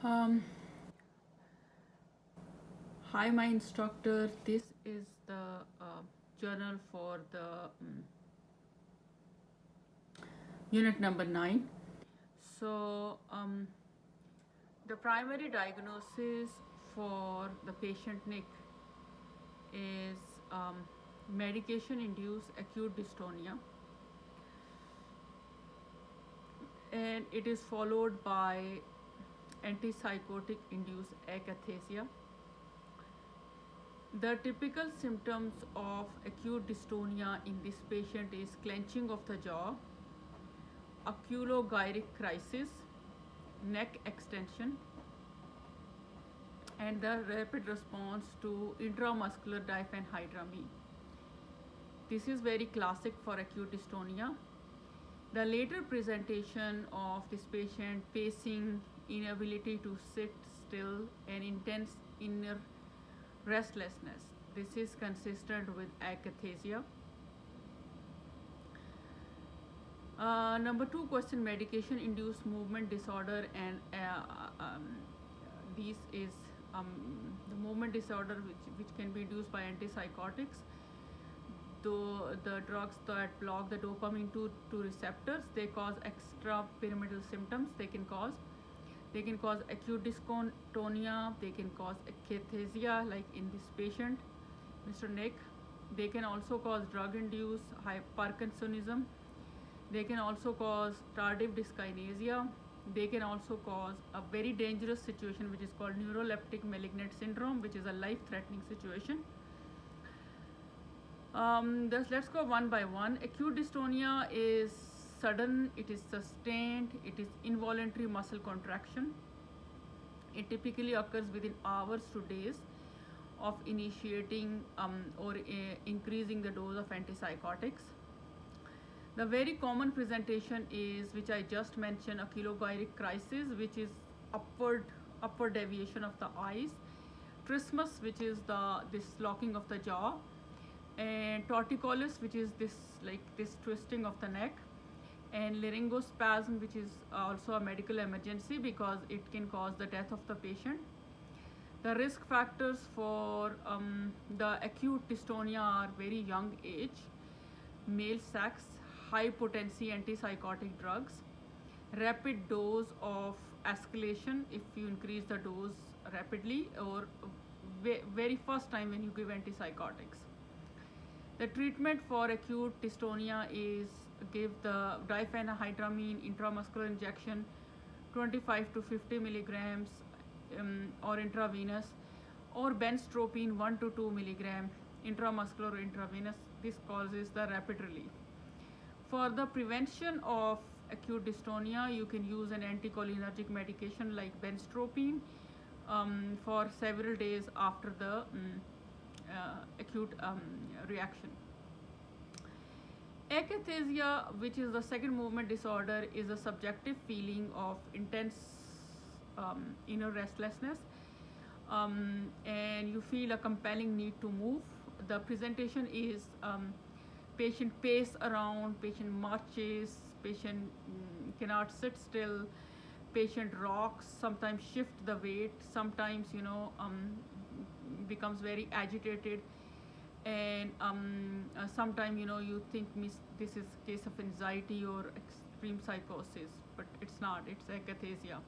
Um, Hi, my instructor. This is the journal for the unit number 9. So, the primary diagnosis for the patient Nick is medication induced acute dystonia, and it is followed by antipsychotic induced akathisia. The typical symptoms of acute dystonia in this patient is clenching of the jaw, oculogyric crisis, neck extension, and the rapid response to intramuscular diphenhydramine. This is very classic for acute dystonia. The later presentation of this patient facing inability to sit still and intense inner restlessness. This is consistent with akathisia. Number 2 question, medication induced movement disorder, and this is the movement disorder which can be induced by antipsychotics. Though the drugs that block the dopamine 2 receptors, they cause extra pyramidal symptoms. They can cause acute dystonia, they can cause akathisia like in this patient, Mr. Nick. They can also cause drug induced Parkinsonism. They can also cause tardive dyskinesia. They can also cause a very dangerous situation which is called neuroleptic malignant syndrome, which is a life-threatening situation. Let's go one by one. Acute dystonia is sudden, it is sustained, it is involuntary muscle contraction. It typically occurs within hours to days of initiating or increasing the dose of antipsychotics. The very common presentation is, which I just mentioned, oculogyric crisis, which is upward deviation of the eyes, trismus, which is this locking of the jaw, and torticollis, which is this twisting of the neck, and laryngospasm, which is also a medical emergency because it can cause the death of the patient. The risk factors for the acute dystonia are very young age, male sex, high potency antipsychotic drugs, rapid dose of escalation if you increase the dose rapidly, or very first time when you give antipsychotics. The treatment for acute dystonia is give the diphenhydramine intramuscular injection 25 to 50 milligrams or intravenous, or benztropine 1 to 2 milligram intramuscular or intravenous. This causes the rapid relief. For the prevention of acute dystonia, you can use an anticholinergic medication like benztropine for several days after the acute reaction. Akathisia, which is the second movement disorder, is a subjective feeling of intense inner restlessness, and you feel a compelling need to move. The presentation is patient pace around, patient marches, patient cannot sit still, patient rocks, sometimes shift the weight, sometimes becomes very agitated, and sometimes you think this is case of anxiety or extreme psychosis, but it's not, it's akathisia.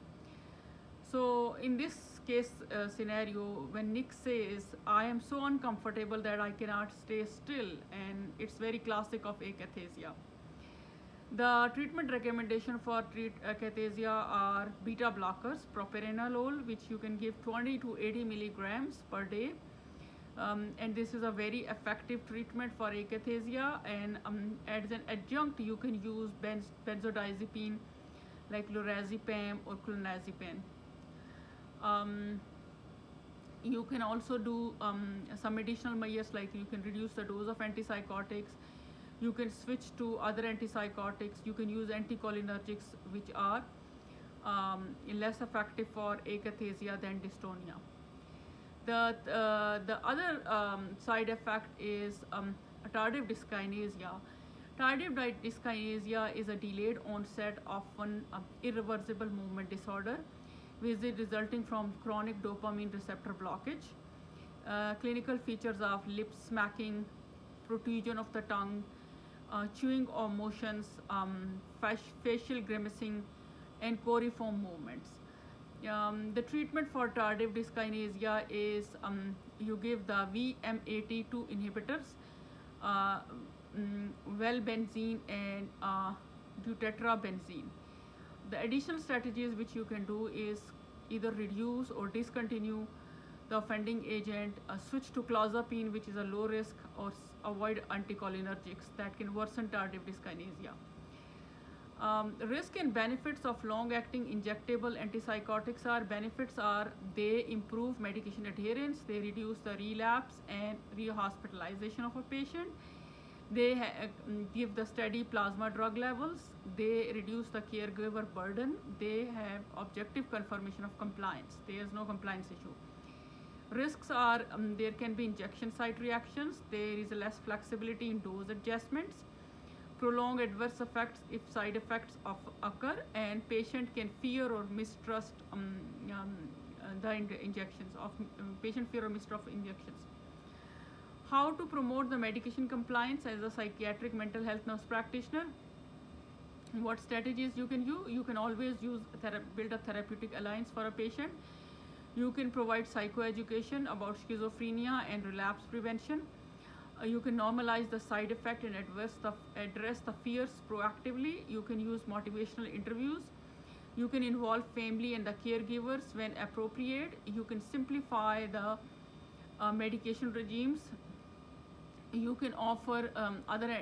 So in this case scenario, when Nick says, I am so uncomfortable that I cannot stay still, and it's very classic of akathisia. The treatment recommendation for akathisia are beta blockers, propranolol, which you can give 20 to 80 milligrams per day. And this is a very effective treatment for akathisia, and as an adjunct you can use benzodiazepine like lorazepam or clonazepam. You can also do some additional measures, like you can reduce the dose of antipsychotics, you can switch to other antipsychotics, you can use anticholinergics, which are less effective for akathisia than dystonia. The other side effect is tardive dyskinesia. Tardive dyskinesia is a delayed onset, often irreversible movement disorder. resulting from chronic dopamine receptor blockage. Clinical features of lip smacking, protrusion of the tongue, chewing or motions, facial grimacing, and coriform movements. The treatment for tardive dyskinesia is you give the VMAT2 inhibitors, uh, valbenzine and deutetrabenzene. The additional strategies which you can do is either reduce or discontinue the offending agent, switch to clozapine, which is a low risk, or avoid anticholinergics that can worsen tardive dyskinesia. Risk and benefits of long-acting injectable antipsychotics are: benefits are they improve medication adherence, they reduce the relapse and rehospitalization of a patient, they give the steady plasma drug levels, they reduce the caregiver burden, they have objective confirmation of compliance, there is no compliance issue. Risks are there can be injection site reactions, there is less flexibility in dose adjustments, prolonged adverse effects if side effects occur, and patient can fear or mistrust the injections of patient fear or mistrust of injections. How to promote the medication compliance as a psychiatric mental health nurse practitioner? What strategies you can use? You can always build a therapeutic alliance for a patient. You can provide psychoeducation about schizophrenia and relapse prevention. You can normalize the side effect and address the fears proactively. You can use motivational interviews. You can involve family and the caregivers when appropriate. You can simplify the medication regimes. You can offer other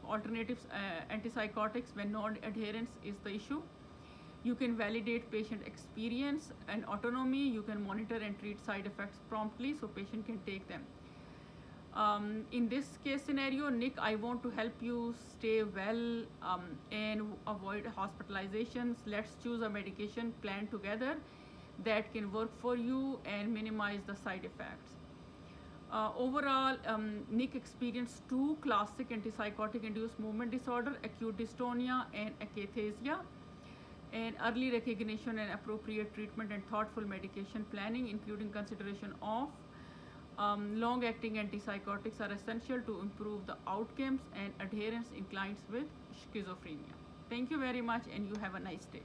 alternatives, antipsychotics, when non-adherence is the issue. You can validate patient experience and autonomy. You can monitor and treat side effects promptly so patient can take them. In this case scenario, Nick, I want to help you stay well and avoid hospitalizations. Let's choose a medication plan together that can work for you and minimize the side effects. Overall, Nick experienced two classic antipsychotic-induced movement disorder, acute dystonia and akathisia, and early recognition and appropriate treatment and thoughtful medication planning, including consideration of long-acting antipsychotics, are essential to improve the outcomes and adherence in clients with schizophrenia. Thank you very much, and you have a nice day.